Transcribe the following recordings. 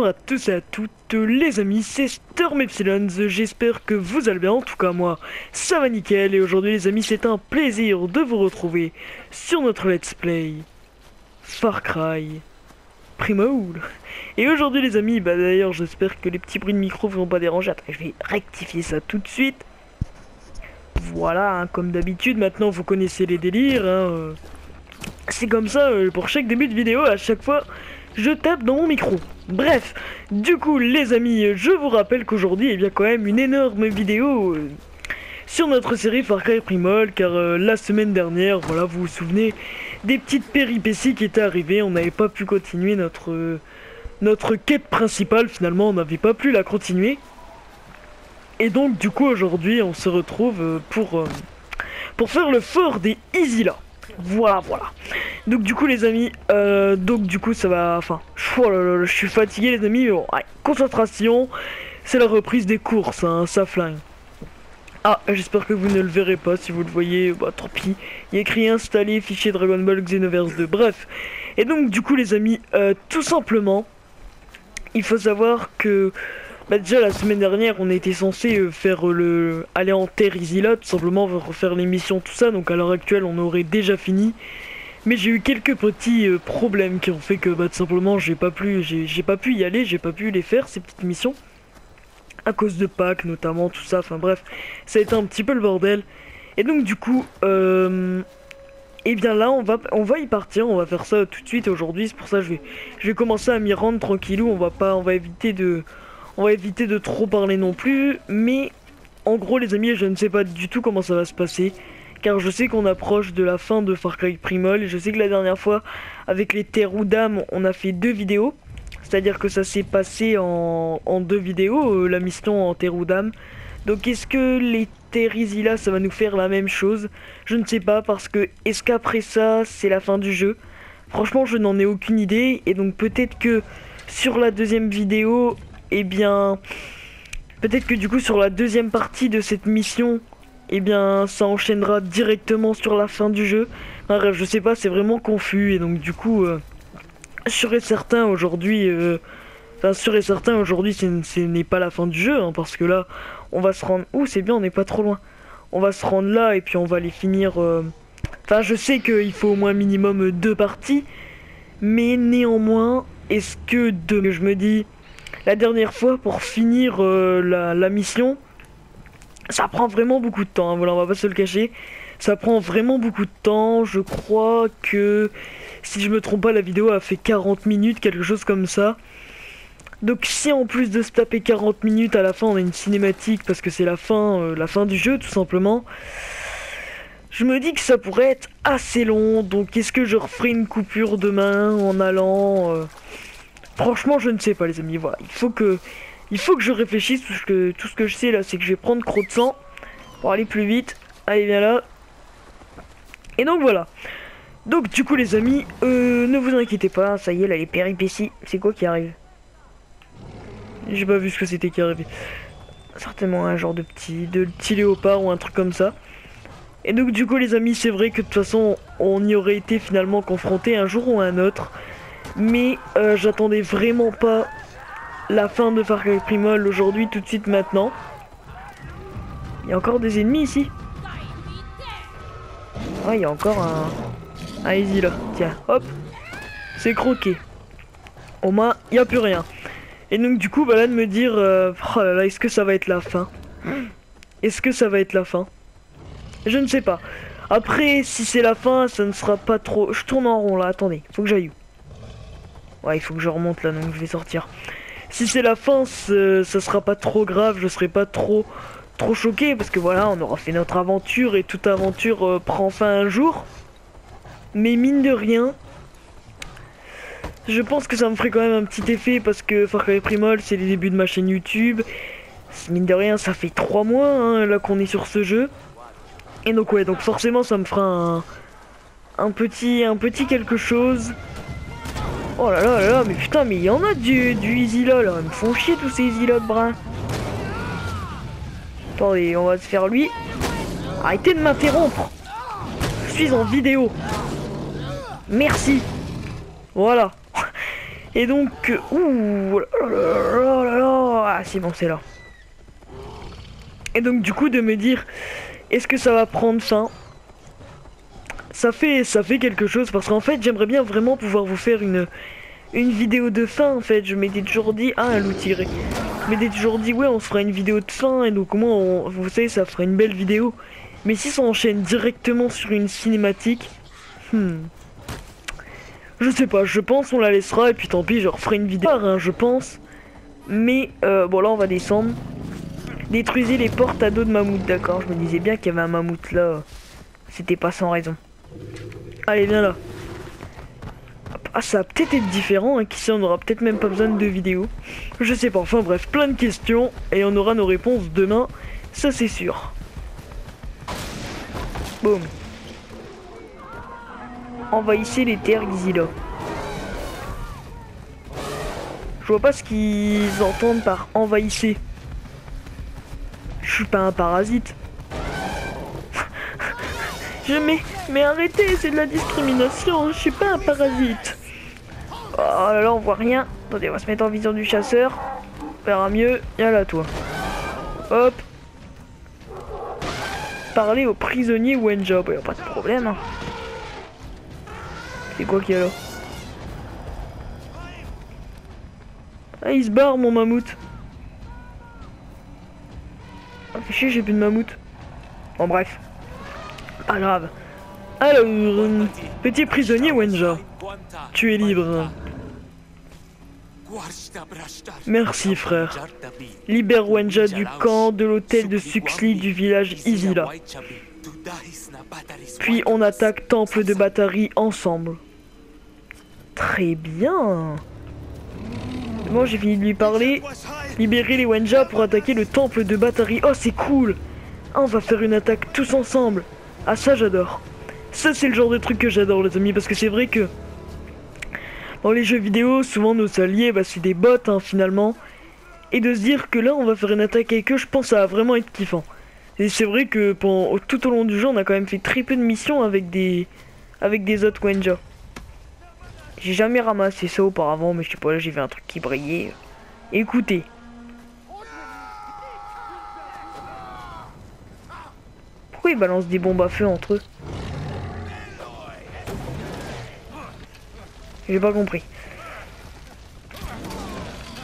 Bonjour à tous et à toutes les amis, c'est Storm Epsilons, j'espère que vous allez bien, en tout cas moi ça va nickel. Et aujourd'hui les amis, c'est un plaisir de vous retrouver sur notre let's play Far Cry Primal. Et aujourd'hui les amis, d'ailleurs j'espère que les petits bruits de micro vous vont pas déranger. Attends, je vais rectifier ça tout de suite. Voilà, hein, comme d'habitude, maintenant vous connaissez les délires, hein, c'est comme ça, pour chaque début de vidéo, à chaque fois je tape dans mon micro. Bref, du coup les amis, je vous rappelle qu'aujourd'hui, il y a quand même une énorme vidéo sur notre série Far Cry Primal, car la semaine dernière, voilà, vous vous souvenez des petites péripéties qui étaient arrivées, on n'avait pas pu continuer notre quête principale, finalement on n'avait pas pu la continuer. Et donc du coup aujourd'hui on se retrouve pour faire le fort des Isila. Voilà. Donc du coup les amis, donc du coup ça va, enfin, oh là là, je suis fatigué les amis, mais bon, allez, concentration, c'est la reprise des courses, hein, ça flingue. Ah, j'espère que vous ne le verrez pas, si vous le voyez, bah tant pis, il y a écrit installer fichier Dragon Ball Xenoverse 2, bref. Et donc du coup les amis, tout simplement, il faut savoir que... déjà la semaine dernière on était censé faire aller en terre Isila, tout simplement refaire les missions tout ça, donc à l'heure actuelle on aurait déjà fini. Mais j'ai eu quelques petits problèmes qui ont fait que tout simplement j'ai pas pu y aller, j'ai pas pu les faire ces petites missions. À cause de Pâques notamment, tout ça, enfin bref, ça a été un petit peu le bordel. Et donc du coup, et bien là on va y partir, on va faire ça tout de suite aujourd'hui, c'est pour ça que je vais commencer à m'y rendre tranquillou, on va éviter de trop parler non plus, mais en gros les amis, je ne sais pas du tout comment ça va se passer, car je sais qu'on approche de la fin de Far Cry Primal, et je sais que la dernière fois, avec les Terudam, on a fait 2 vidéos, c'est-à-dire que ça s'est passé en 2 vidéos, la mission en Terudam. Donc est-ce que les Terizila, ça va nous faire la même chose? Je ne sais pas, parce que est-ce qu'après ça, c'est la fin du jeu? Franchement, je n'en ai aucune idée, et donc peut-être que sur la deuxième vidéo... Eh bien, peut-être que du coup sur la deuxième partie de cette mission, eh bien ça enchaînera directement sur la fin du jeu. Enfin, bref, je sais pas, c'est vraiment confus. Et donc du coup, sûr et certain aujourd'hui, ce n'est pas la fin du jeu, hein, parce que là, on va se rendre... Ouh, c'est bien, on n'est pas trop loin. On va se rendre là et puis on va les finir... Enfin, je sais qu'il faut au moins minimum 2 parties, mais néanmoins, est-ce que je me dis... La dernière fois, pour finir la mission, ça prend vraiment beaucoup de temps, hein, voilà, on va pas se le cacher. Ça prend vraiment beaucoup de temps, je crois que, si je me trompe pas, la vidéo a fait 40 minutes, quelque chose comme ça. Donc si en plus de se taper 40 minutes, à la fin on a une cinématique, parce que c'est la fin du jeu tout simplement, je me dis que ça pourrait être assez long, donc est-ce que je referai une coupure demain en allant... Franchement, je ne sais pas les amis, voilà, il faut que je réfléchisse, tout ce que je sais là, c'est que je vais prendre Croc de sang pour aller plus vite. Allez, viens là. Et donc voilà. Donc du coup les amis, ne vous inquiétez pas, ça y est là, les péripéties, c'est quoi qui arrive? J'ai pas vu ce que c'était qui arrivait. Certainement un genre de petit léopard ou un truc comme ça. Et donc du coup les amis, c'est vrai que de toute façon, on y aurait été finalement confronté un jour ou un autre. Mais j'attendais vraiment pas la fin de Far Cry Primal aujourd'hui, tout de suite maintenant. Il y a encore des ennemis ici. Ah, il y a encore un easy là. Tiens, hop. C'est croqué. Au moins, il n'y a plus rien. Et donc du coup, là de me dire... oh là là, est-ce que ça va être la fin? Est-ce que ça va être la fin? Je ne sais pas. Après, si c'est la fin, ça ne sera pas trop... Je tourne en rond là, attendez, faut que j'aille où? Ouais, il faut que je remonte là, donc je vais sortir. Si c'est la fin, ça sera pas trop grave, je serai pas trop choqué, parce que voilà, on aura fait notre aventure, et toute aventure prend fin un jour. Mais mine de rien, je pense que ça me ferait quand même un petit effet, parce que Far Cry Primal, c'est les débuts de ma chaîne YouTube. Mine de rien, ça fait 3 mois, hein, là qu'on est sur ce jeu. Et donc ouais, donc forcément, ça me fera un petit quelque chose. Oh là là là là, mais putain, mais il y en a du easy là, ils me font chier tous ces easy là de brin. Attendez, on va se faire lui. Arrêtez de m'interrompre. Je suis en vidéo. Merci. Voilà. Et donc, ouh, ah c'est bon, c'est là. Et donc du coup de me dire, est-ce que ça va prendre fin? Ça fait quelque chose parce qu'en fait j'aimerais bien vraiment pouvoir vous faire une vidéo de fin en fait. Je m'étais toujours dit, ah un loup tiré. Je m'étais toujours dit, ouais on se fera une vidéo de fin et donc au moins vous savez ça fera une belle vidéo. Mais si ça enchaîne directement sur une cinématique, je sais pas, je pense on la laissera et puis tant pis je referai une vidéo, hein, je pense. Mais bon là on va descendre. Détruisez les portes à dos de mammouth, d'accord. Je me disais bien qu'il y avait un mammouth là. C'était pas sans raison. Allez viens là. Ah ça va peut-être être différent, hein. Qui sait, on aura peut-être même pas besoin de 2 vidéos. Je sais pas, enfin bref, plein de questions. Et on aura nos réponses demain, ça c'est sûr. Boum. Envahissez les terres Xila. Je vois pas ce qu'ils entendent par envahissez. Je suis pas un parasite. Mais arrêtez, c'est de la discrimination, je suis pas un parasite. Oh là là, on voit rien. Attendez, on va se mettre en vision du chasseur. On verra mieux. Viens là, toi. Hop. Parler au prisonnier Wenja. Bah, y'a pas de problème. Hein. C'est quoi qu'il y a là? Ah, il se barre, mon mammouth. Ah, fais chier, j'ai plus de mammouth. Bon, bref. Pas grave. Alors, petit prisonnier Wenja, tu es libre. Merci frère. Libère Wenja du camp de l'hôtel de Suxli du village Izila. Puis on attaque Temple de Batari ensemble. Très bien. Bon, j'ai fini de lui parler. Libérer les Wenja pour attaquer le Temple de Batari. Oh, c'est cool. Ah, on va faire une attaque tous ensemble. Ah, ça j'adore. Ça c'est le genre de truc que j'adore les amis, parce que c'est vrai que dans les jeux vidéo, souvent nos alliés, bah, c'est des bots hein, finalement. Et de se dire que là on va faire une attaque avec eux, je pense que ça va vraiment être kiffant. Et c'est vrai que tout au long du jeu, on a quand même fait très peu de missions avec des autres Wenja. J'ai jamais ramassé ça auparavant, mais je sais pas, là j'ai vu un truc qui brillait. Écoutez. Pourquoi ils balancent des bombes à feu entre eux? J'ai pas compris.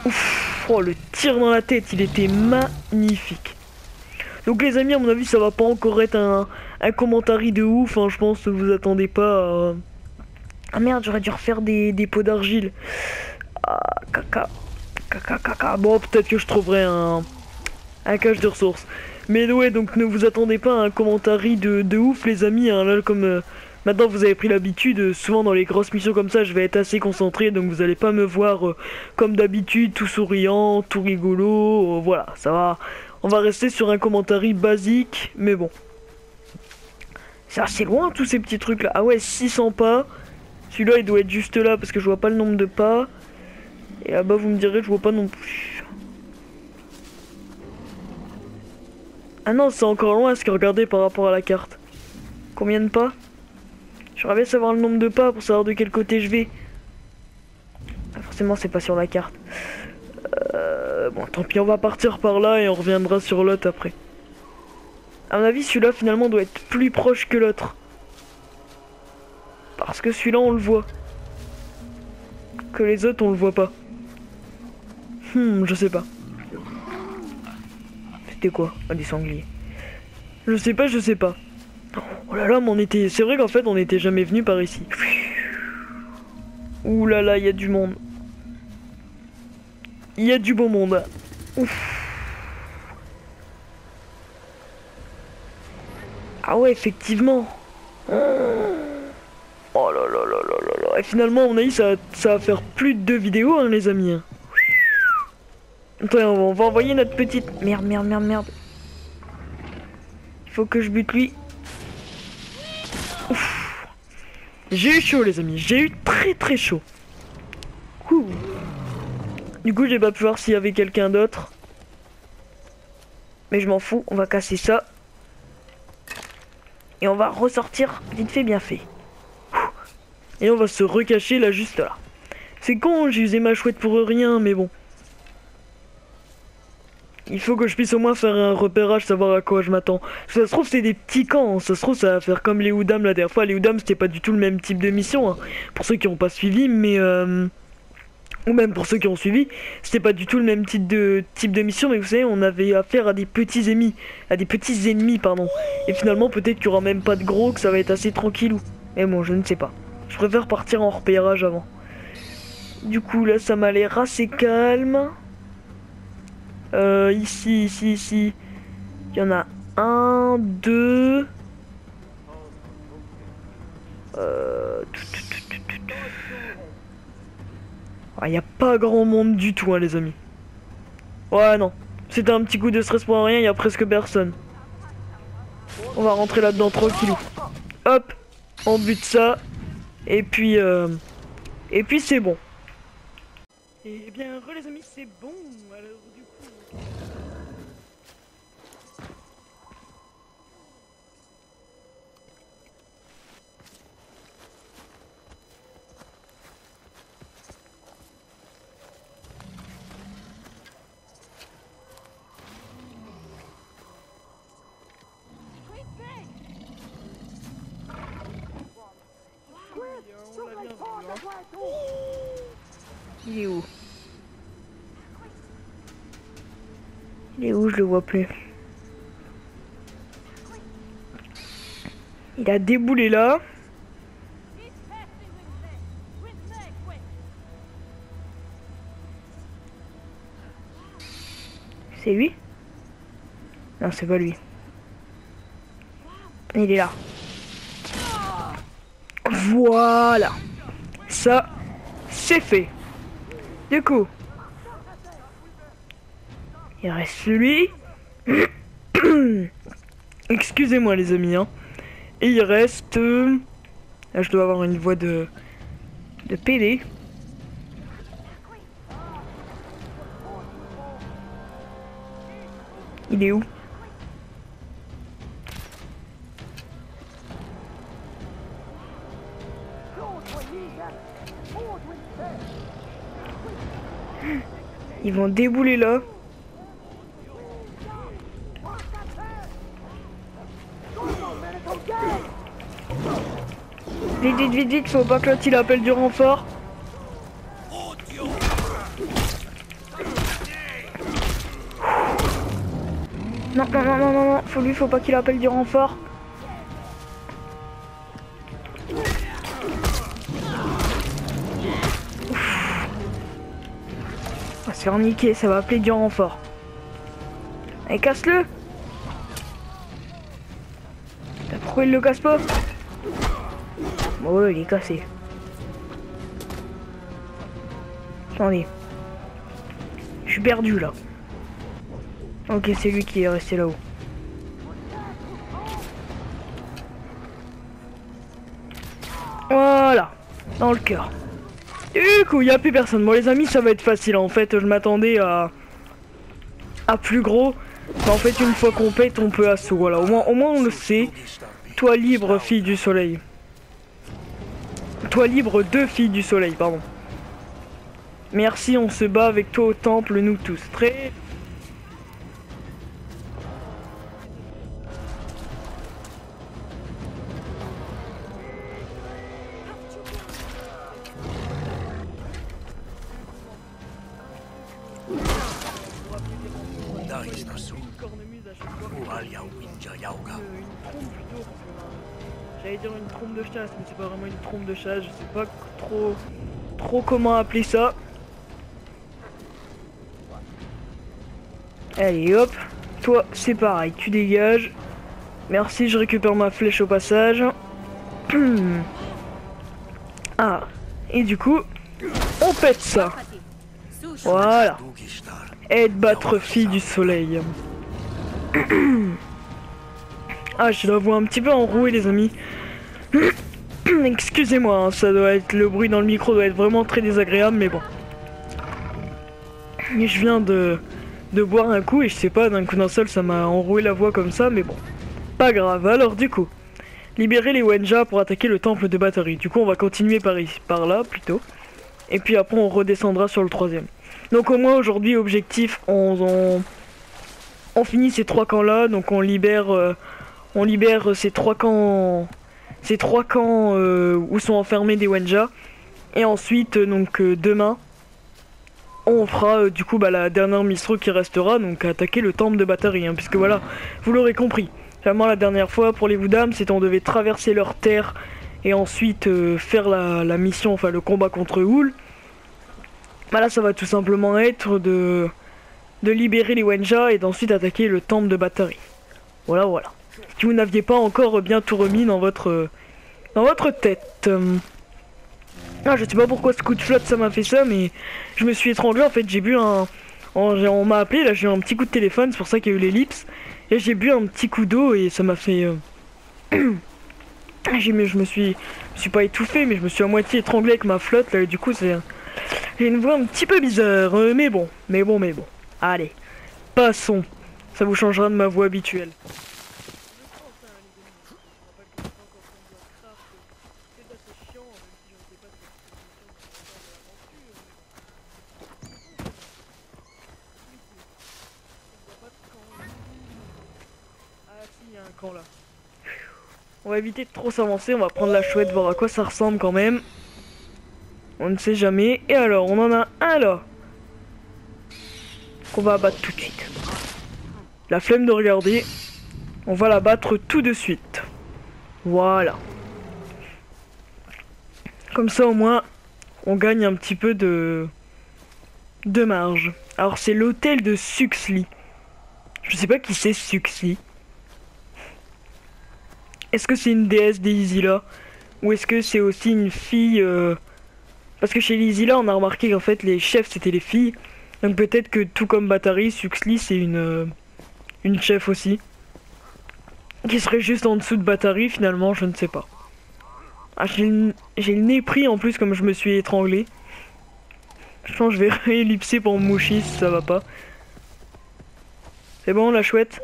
Ouf, oh, le tir dans la tête, il était magnifique. Donc les amis, à mon avis, ça va pas encore être un commentaire de ouf. Hein, je pense que vous attendez pas à... Ah merde, j'aurais dû refaire des pots d'argile. Ah, caca. Bon, peut-être que je trouverai un cache de ressources. Mais ouais, donc ne vous attendez pas à un commentaire de ouf, les amis. Hein, là, comme... Maintenant vous avez pris l'habitude, souvent dans les grosses missions comme ça je vais être assez concentré, donc vous allez pas me voir comme d'habitude tout souriant, tout rigolo, voilà, ça va, on va rester sur un commentaire basique, mais bon. C'est assez loin tous ces petits trucs là, ah ouais 600 pas, celui-là il doit être juste là parce que je vois pas le nombre de pas, et là-bas vous me direz je vois pas non plus. Ah non c'est encore loin ce que regardez par rapport à la carte. Combien de pas? J'aimerais bien savoir le nombre de pas pour savoir de quel côté je vais. Ah, forcément c'est pas sur la carte. Bon tant pis on va partir par là et on reviendra sur l'autre après. À mon avis celui-là finalement doit être plus proche que l'autre. Parce que celui-là on le voit. Que les autres on le voit pas. Je sais pas. C'était quoi? Ah des sangliers. Je sais pas. Oh là là, mais on était... C'est vrai qu'en fait, on n'était jamais venu par ici. Ouh là là, il y a du monde. Il y a du beau monde. Ouf. Ah ouais, effectivement. Oh là là là là là là. Et finalement, on a eu ça va faire plus de 2 vidéos, hein, les amis. Attends, on va envoyer notre petite... Merde. Il faut que je bute lui. Ouf. J'ai eu chaud les amis, j'ai eu très chaud. Ouh. Du coup j'ai pas pu voir s'il y avait quelqu'un d'autre. Mais je m'en fous, on va casser ça. Et on va ressortir vite fait bien fait. Et on va se recacher là juste là. C'est con, j'ai usé ma chouette pour rien, mais bon. Il faut que je puisse au moins faire un repérage, savoir à quoi je m'attends. Ça se trouve, c'est des petits camps. Ça se trouve, ça va faire comme les Houdam la dernière fois. Les Houdam, c'était pas du tout le même type de mission. Hein. Pour ceux qui n'ont pas suivi, mais... Ou même pour ceux qui ont suivi, c'était pas du tout le même type de mission. Mais vous savez, on avait affaire à des petits ennemis. Pardon. Et finalement, peut-être qu'il y aura même pas de gros, que ça va être assez tranquillou. Mais bon, je ne sais pas. Je préfère partir en repérage avant. Du coup, là, ça m'a l'air assez calme. Ici. Il y en a un, deux. Il n'y a pas grand monde du tout, hein, les amis. Ouais, non. C'était un petit coup de stress pour rien, il y a presque personne. On va rentrer là-dedans tranquillou. Hop, on bute ça. Et puis c'est bon. Eh bien, les amis, c'est bon. Alors, du coup... Il est où? Il est où? Je le vois plus. Il a déboulé là. C'est lui? Non, c'est pas lui. Il est là. Voilà. Ça, c'est fait. Du coup, il reste celui. Excusez-moi les amis, hein. Et il reste... Là, je dois avoir une voix de PD. Il est où? Ils vont débouler là. Vite, faut pas que l'autre il appelle du renfort. Non, faut pas qu'il appelle du renfort. On va se faire niquer, ça va appeler du renfort. Allez, casse-le. Pourquoi il le casse pas? Bon, ouais, il est cassé. Attendez. Je suis perdu là. Ok, c'est lui qui est resté là-haut. Voilà. Dans le cœur. Du coup, il n'y a plus personne. Bon, les amis, ça va être facile. En fait, je m'attendais à plus gros. Mais en fait, une fois qu'on pète, on peut assaut. Voilà, au moins on le sait. Toi libre, fille du soleil. Toi libre, deux filles du soleil, pardon. Merci, on se bat avec toi au temple, nous tous. Très... J'allais dire une trompe de chasse, mais c'est pas vraiment une trompe de chasse, je sais pas trop comment appeler ça. Allez hop, toi c'est pareil, tu dégages. Merci, je récupère ma flèche au passage. Ah, et du coup, on pète ça. Voilà. Aide battre fille du soleil. Ah, je la vois un petit peu enrouée les amis. Excusez-moi, hein, ça doit être... Le bruit dans le micro doit être vraiment très désagréable, mais bon. Et je viens de boire un coup et je sais pas, d'un coup d'un seul ça m'a enroué la voix comme ça, mais bon. Pas grave, alors du coup. Libérer les Wenja pour attaquer le temple de batterie. Du coup on va continuer par là plutôt. Et puis après on redescendra sur le troisième. Donc au moins aujourd'hui objectif on finit ces 3 camps là. Donc on libère ces 3 camps. Ces 3 camps où sont enfermés des Wenja. Et ensuite demain on fera du coup la dernière mission qui restera. Donc attaquer le temple de Batari hein, puisque voilà, vous l'aurez compris. Vraiment la dernière fois pour les Woodham c'était on devait traverser leur terre. Et ensuite faire la mission, enfin le combat contre Hool. Bah là ça va tout simplement être de libérer les Wenja et d'ensuite attaquer le temple de Batari. Voilà voilà. Si vous n'aviez pas encore bien tout remis dans votre tête. Ah je sais pas pourquoi ce coup de flotte ça m'a fait ça mais je me suis étranglé en fait, j'ai bu un... On m'a appelé là, j'ai eu un petit coup de téléphone, c'est pour ça qu'il y a eu l'ellipse. Et j'ai bu un petit coup d'eau et ça m'a fait... je me suis pas étouffé mais je me suis à moitié étranglé avec ma flotte là et du coup j'ai une voix un petit peu bizarre mais bon. Allez, passons. Ça vous changera de ma voix habituelle. Ah si, il y a un camp là. On va éviter de trop s'avancer, on va prendre la chouette, voir à quoi ça ressemble quand même. On ne sait jamais. Et alors, on en a un là. Qu'on va abattre tout de suite. La flemme de regarder. On va l'abattre tout de suite. Voilà. Comme ça au moins, on gagne un petit peu de marge. Alors c'est l'hôtel de Suxley. Je sais pas qui c'est Suxley. Est-ce que c'est une déesse des Isila ou est-ce que c'est aussi une fille Parce que chez les Isila on a remarqué qu'en fait les chefs c'était les filles. Donc peut-être que tout comme Batari, Suxley c'est une chef aussi. Qui serait juste en dessous de Batari finalement, je ne sais pas. Ah j'ai le nez pris en plus comme je me suis étranglé. Je pense que je vais réellipser pour me moucher si ça va pas. C'est bon la chouette?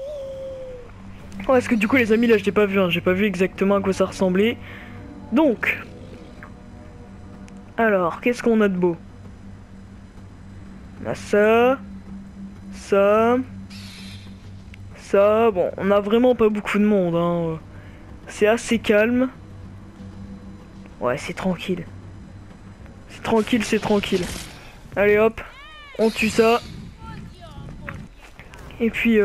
Oh, est-ce que du coup les amis là je l'ai pas vu, hein. J'ai pas vu exactement à quoi ça ressemblait. Donc alors qu'est-ce qu'on a de beau? On a ça. Bon on a vraiment pas beaucoup de monde hein. C'est assez calme. Ouais c'est tranquille. C'est tranquille. Allez hop, on tue ça. Et puis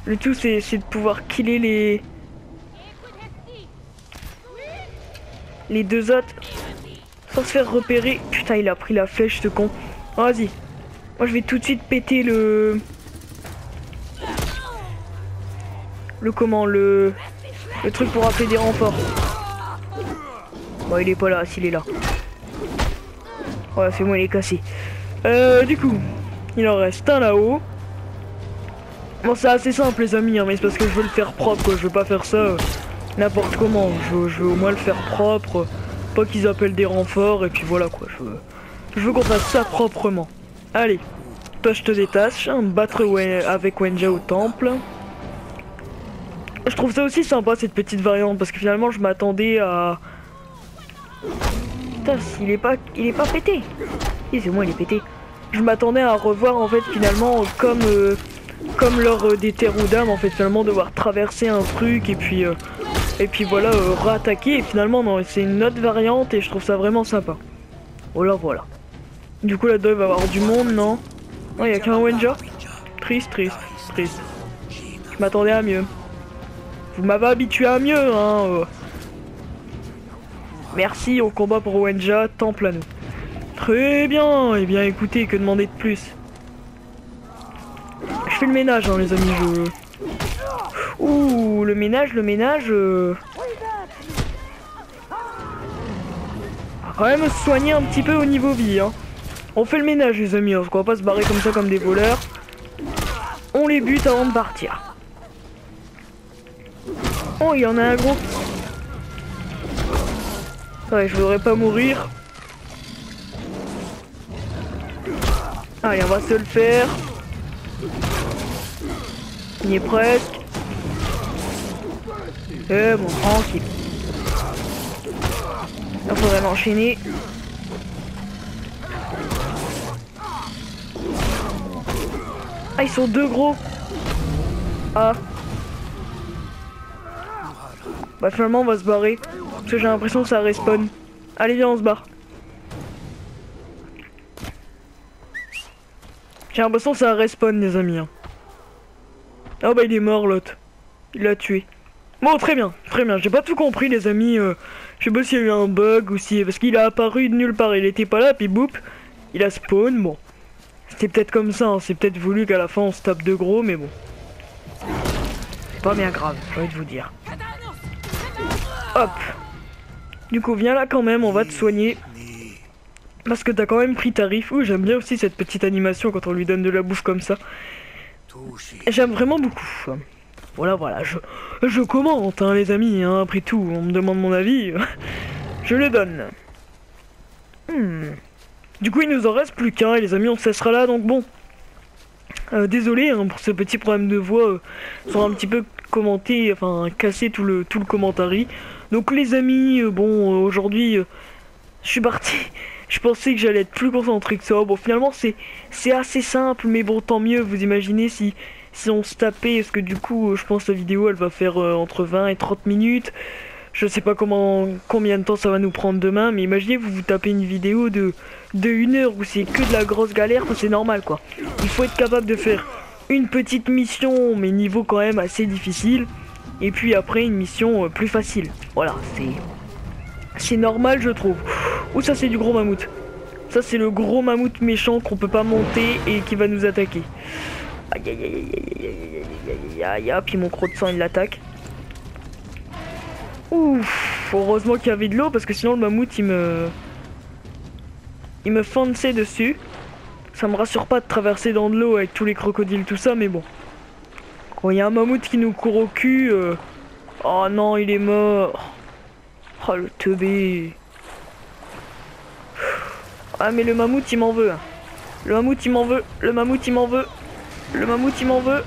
le tout c'est de pouvoir killer les deux autres sans se faire repérer. Putain il a pris la flèche ce con. Oh, vas-y. Moi je vais tout de suite péter le truc pour appeler des renforts. Bon il est pas là, s'il est là. Ouais c'est bon il est cassé. Du coup, il en reste un là-haut. Bon c'est assez simple les amis hein, mais c'est parce que je veux le faire propre quoi, je veux pas faire ça n'importe comment, je veux au moins le faire propre, pas qu'ils appellent des renforts et puis voilà quoi, je veux qu'on fasse ça proprement. Allez, toi je te détache, hein, battre avec Wenja au temple. Je trouve ça aussi sympa cette petite variante parce que finalement je m'attendais à... Putain il est pas pété. Si c'est moi il est pété. Je m'attendais à revoir en fait finalement comme lors des terres Woodham en fait finalement devoir traverser un truc et puis voilà rattaquer et finalement non c'est une autre variante et je trouve ça vraiment sympa. Voilà. Du coup là-dedans il va y avoir du monde non? Non il y a qu'un Wenja. Triste. Je m'attendais à mieux. Vous m'avez habitué à mieux hein. Merci au combat pour Wenja, temple à nous. Très bien, eh bien écoutez, que demander de plus? Je fais le ménage hein les amis, Ouh, le ménage... On va quand même se soigner un petit peu au niveau vie hein. On fait le ménage les amis, hein, on va pas se barrer comme ça comme des voleurs. On les bute avant de partir. Oh, il y en a un gros. Ouais, je voudrais pas mourir. Allez, on va se le faire. Il y est presque. Bon, tranquille. Il faudrait l'enchaîner. Ah, ils sont deux gros. Ah. Bah finalement on va se barrer. Parce que j'ai l'impression que ça respawn. Allez viens on se barre. J'ai l'impression que ça respawn les amis. Hein. Oh bah il est mort l'autre. Il l'a tué. Bon très bien, très bien. J'ai pas tout compris les amis. Je sais pas s'il y a eu un bug ou si... Parce qu'il a apparu de nulle part. Il était pas là puis boum. Il a spawn. Bon. C'était peut-être comme ça. Hein. C'est peut-être voulu qu'à la fin on se tape de gros mais bon. C'est pas bien grave, j'ai envie de vous dire. Hop. Du coup viens là quand même. On va te soigner. Parce que t'as quand même pris tarif. Ouh j'aime bien aussi cette petite animation quand on lui donne de la bouffe comme ça. J'aime vraiment beaucoup. Voilà, je commente hein, les amis, hein, après tout, on me demande mon avis, je le donne. Du coup il nous en reste plus qu'un et les amis on se laissera là, donc bon. Désolé hein, pour ce petit problème de voix, sont un petit peu commenté, enfin cassé tout le commentary. Donc les amis, bon aujourd'hui je suis parti. Je pensais que j'allais être plus concentré que ça. Bon, finalement, c'est assez simple, mais bon, tant mieux. Vous imaginez si on se tapait, parce que du coup, je pense que la vidéo, elle va faire entre 20 et 30 minutes. Je sais pas combien de temps ça va nous prendre demain, mais imaginez, vous tapez une vidéo de 1 heure où c'est que de la grosse galère, c'est normal, quoi. Il faut être capable de faire une petite mission, mais niveau quand même assez difficile. Et puis après, une mission plus facile. Voilà, c'est normal, je trouve. Ouh, ça c'est du gros mammouth. Ça c'est le gros mammouth méchant qu'on peut pas monter et qui va nous attaquer. Aïe aïe aïe aïe aïe aïe aïe aïe. Puis mon croc de sang il l'attaque. Ouf. Heureusement qu'il y avait de l'eau parce que sinon le mammouth il me fonçait dessus. Ça me rassure pas de traverser dans de l'eau avec tous les crocodiles tout ça mais bon. Quand il y a un mammouth qui nous court au cul. Oh non il est mort. Oh le teubé. Ah mais le mammouth il m'en veut. Le mammouth il m'en veut. Le mammouth il m'en veut. Le mammouth il m'en veut.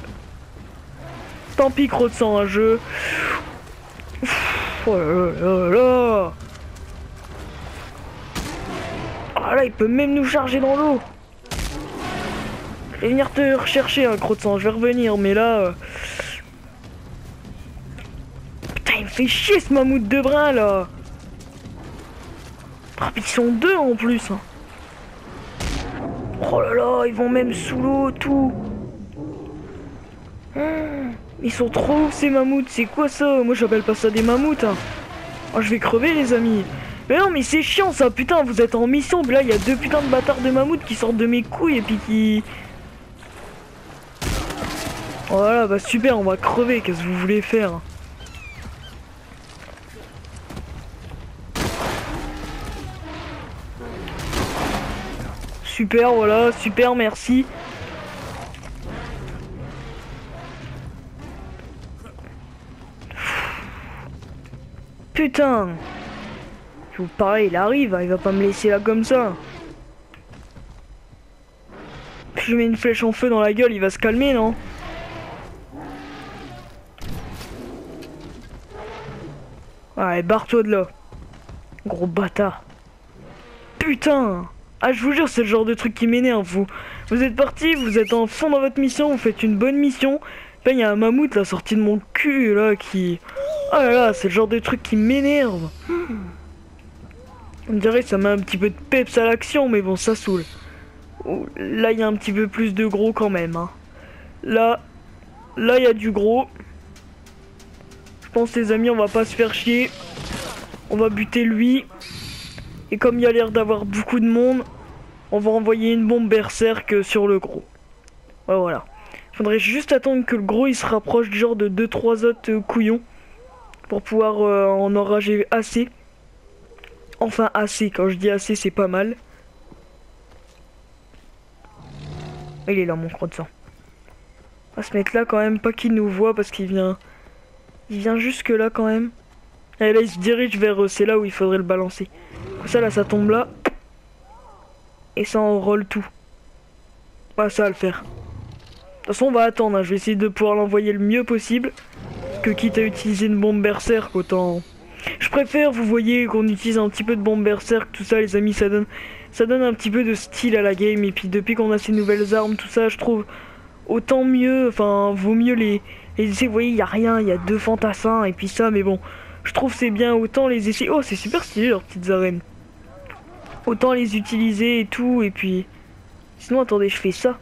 Tant pis croc de sang un jeu. Oh là là là. Ah là il peut même nous charger dans l'eau. Je vais venir te rechercher un croc de sang. Je vais revenir mais là... Putain il me fait chier ce mammouth de brun là. Ah, ils sont deux en plus. Hein. Oh là là, ils vont même sous l'eau, tout. Ils sont trop ouf ces mammouths, c'est quoi ça? Moi j'appelle pas ça des mammouths. Hein. Oh, je vais crever les amis. Mais non mais c'est chiant ça, putain, vous êtes en mission. Là il y a deux putains de bâtards de mammouths qui sortent de mes couilles et puis qui... Voilà, bah super, on va crever, qu'est-ce que vous voulez faire? Super, voilà, super, merci. Putain. Je vous pareil, il arrive, il va pas me laisser là comme ça. Je lui mets une flèche en feu dans la gueule, il va se calmer, non? Allez, barre-toi de là. Gros bâtard. Putain. Ah je vous jure c'est le genre de truc qui m'énerve vous êtes parti, vous êtes en fond dans votre mission, vous faites une bonne mission. Là il y a un mammouth là sorti de mon cul là qui... Oh là là c'est le genre de truc qui m'énerve. On dirait que ça met un petit peu de peps à l'action mais bon ça saoule. Oh, là il y a un petit peu plus de gros quand même hein. Là il y a du gros. Je pense les amis on va pas se faire chier. On va buter lui. Et comme il y a l'air d'avoir beaucoup de monde, on va envoyer une bombe berserk sur le gros. Ouais, voilà. Faudrait juste attendre que le gros il se rapproche du genre de 2-3 autres couillons. Pour pouvoir en enrager assez. Enfin assez, quand je dis assez c'est pas mal. Il est là mon croc de sang. On va se mettre là quand même, pas qu'il nous voit parce qu'il vient... Il vient jusque là quand même. Et là il se dirige vers eux, c'est là où il faudrait le balancer. Comme ça là ça tombe là. Et ça enrôle tout. Ouais ça va le faire. De toute façon on va attendre, hein. Je vais essayer de pouvoir l'envoyer le mieux possible. Que quitte à utiliser une bombe berserk autant... Je préfère, vous voyez, qu'on utilise un petit peu de bombe berserk, tout ça les amis, ça donne un petit peu de style à la game. Et puis depuis qu'on a ces nouvelles armes, tout ça, je trouve... autant mieux, enfin, vaut mieux les essais. Vous voyez, il y a rien, il y a 2 fantassins et puis ça, mais bon, je trouve c'est bien, autant les essais. Oh, c'est super stylé leurs petites arènes. Autant les utiliser et tout, et puis... Sinon, attendez, je fais ça.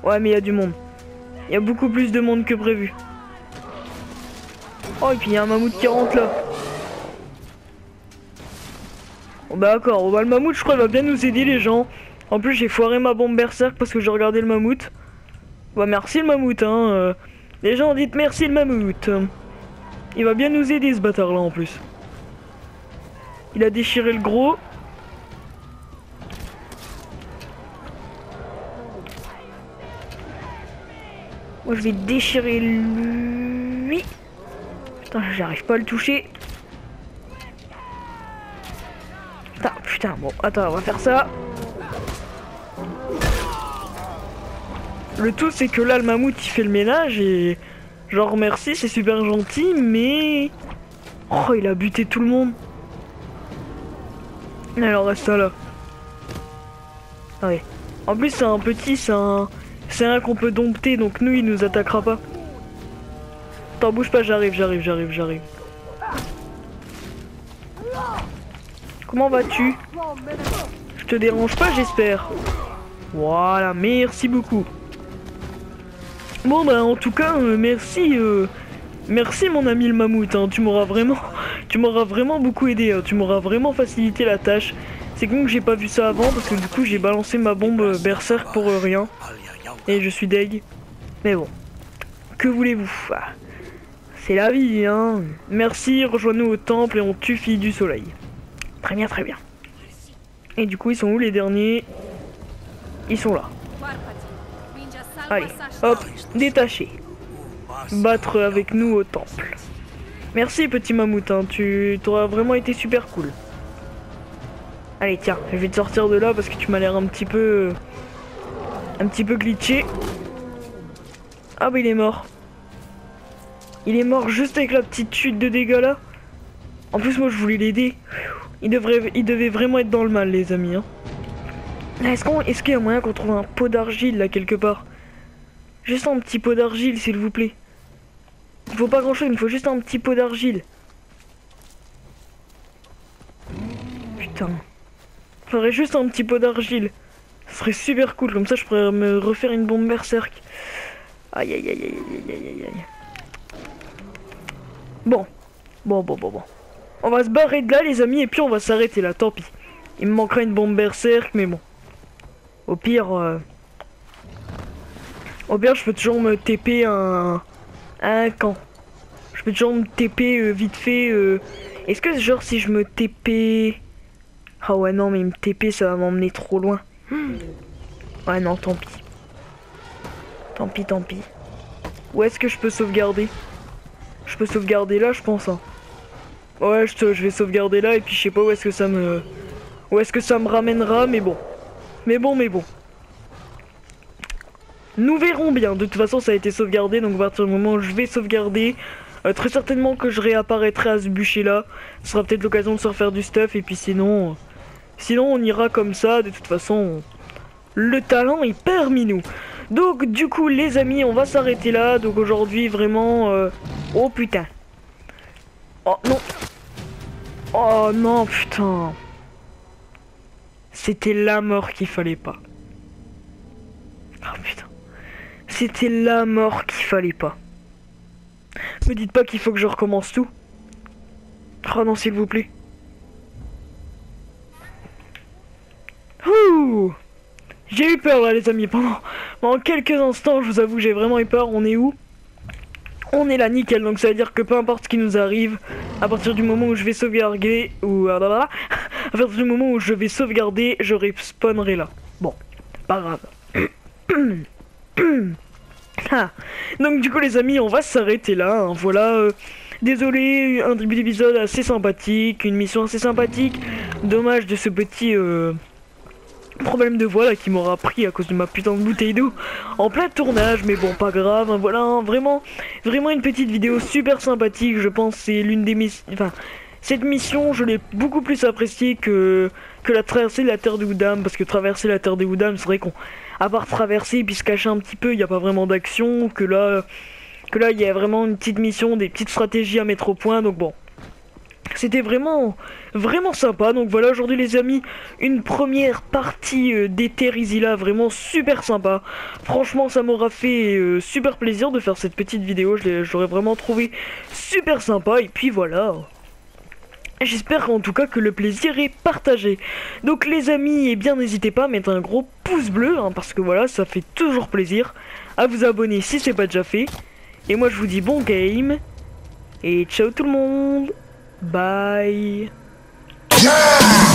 Ouais, mais il y a du monde. Il y a beaucoup plus de monde que prévu. Oh, et puis il y a un mammouth qui rentre là. Bon, bah d'accord, le mammouth, je crois, il va bien nous aider, les gens. En plus, j'ai foiré ma bombe berserk parce que j'ai regardé le mammouth. Bah, merci le mammouth, hein. Les gens, dites merci le mammouth. Il va bien nous aider, ce bâtard là en plus. Il a déchiré le gros. Moi je vais déchirer lui. Putain, j'arrive pas à le toucher. Putain, bon, attends, on va faire ça. Le tout c'est que là le mammouth il fait le ménage et... Genre merci, c'est super gentil, mais... Oh, il a buté tout le monde. Alors reste ça là. Ah ouais. En plus c'est un petit, c'est un qu'on peut dompter, donc nous il nous attaquera pas. T'en bouge pas, j'arrive. Comment vas-tu? Je te dérange pas, j'espère. Voilà, merci beaucoup. Bon bah en tout cas, merci mon ami le mammouth, hein. Tu m'auras vraiment beaucoup aidé, hein. Tu m'auras vraiment facilité la tâche. C'est con que j'ai pas vu ça avant parce que du coup j'ai balancé ma bombe berserk pour rien. Et je suis deg. Mais bon, que voulez-vous? C'est la vie, hein. Merci, rejoins-nous au temple et on tue fille du soleil. Très bien. Et du coup ils sont où les derniers? Ils sont là. Allez, hop, détaché. Battre avec nous au temple. Merci petit mammouth, hein. Tu t'auras vraiment été super cool. Allez tiens, je vais te sortir de là parce que tu m'as l'air un petit peu glitché. Ah bah il est mort. Il est mort juste avec la petite chute de dégâts là. En plus moi je voulais l'aider. Il devait vraiment être dans le mal les amis, hein. Est-ce qu'il y a moyen qu'on trouve un pot d'argile là quelque part? Juste un petit pot d'argile s'il vous plaît. Il faut pas grand chose, il me faut juste un petit pot d'argile. Putain. Il faudrait juste un petit pot d'argile. Ce serait super cool, comme ça je pourrais me refaire une bombe berserk. Aïe. Bon. On va se barrer de là les amis et puis on va s'arrêter là, tant pis. Il me manquera une bombe berserk mais bon. Au pire je peux toujours me TP un camp. Je peux toujours me TP vite fait. Est-ce que genre si je me TP... Ah ouais non mais me TP ça va m'emmener trop loin. Ouais non tant pis. Tant pis. Où est-ce que je peux sauvegarder? Je peux sauvegarder là je pense, hein. Ouais je vais sauvegarder là et puis je sais pas où est-ce que ça me ramènera mais bon. Mais bon. Nous verrons bien. De toute façon ça a été sauvegardé, donc à partir du moment où je vais sauvegarder, très certainement que je réapparaîtrai à ce bûcher là. Ce sera peut-être l'occasion de se refaire du stuff et puis sinon on ira comme ça. De toute façon le talent est parmi nous. Donc du coup les amis on va s'arrêter là. Donc aujourd'hui vraiment oh putain. Oh non putain. C'était la mort qu'il fallait pas. Oh putain. C'était la mort qu'il fallait pas. Me dites pas qu'il faut que je recommence tout. Oh non s'il vous plaît. Ouh. J'ai eu peur là les amis. Pendant quelques instants je vous avoue j'ai vraiment eu peur. On est où? On est là nickel, donc ça veut dire que peu importe ce qui nous arrive, à partir du moment où je vais sauvegarder, à partir du moment où je vais sauvegarder, je respawnerai là. Bon, pas grave. Donc du coup les amis, on va s'arrêter là, hein. Voilà, désolé, un début d'épisode assez sympathique, une mission assez sympathique. Dommage de ce petit... problème de voix là qui m'aura pris à cause de ma putain de bouteille d'eau en plein tournage, mais bon pas grave, hein, voilà, hein, vraiment une petite vidéo super sympathique. Je pense c'est l'une des Cette mission, je l'ai beaucoup plus appréciée que la traversée de la Terre des Woodham, parce que traverser la Terre des Woodham, c'est vrai qu'on, à part traverser et puis se cacher un petit peu, il n'y a pas vraiment d'action, que là, il y a vraiment une petite mission, des petites stratégies à mettre au point, donc bon. C'était vraiment, vraiment sympa. Donc voilà, aujourd'hui les amis, une première partie d'Etherizilla, vraiment super sympa. Franchement, ça m'aura fait super plaisir de faire cette petite vidéo. Je l'aurais vraiment trouvé super sympa. Et puis voilà. J'espère en tout cas que le plaisir est partagé. Donc les amis, eh bien n'hésitez pas à mettre un gros pouce bleu, hein, parce que voilà, ça fait toujours plaisir. À vous abonner si c'est pas déjà fait. Et moi je vous dis bon game. Et ciao tout le monde. Bye. Yeah!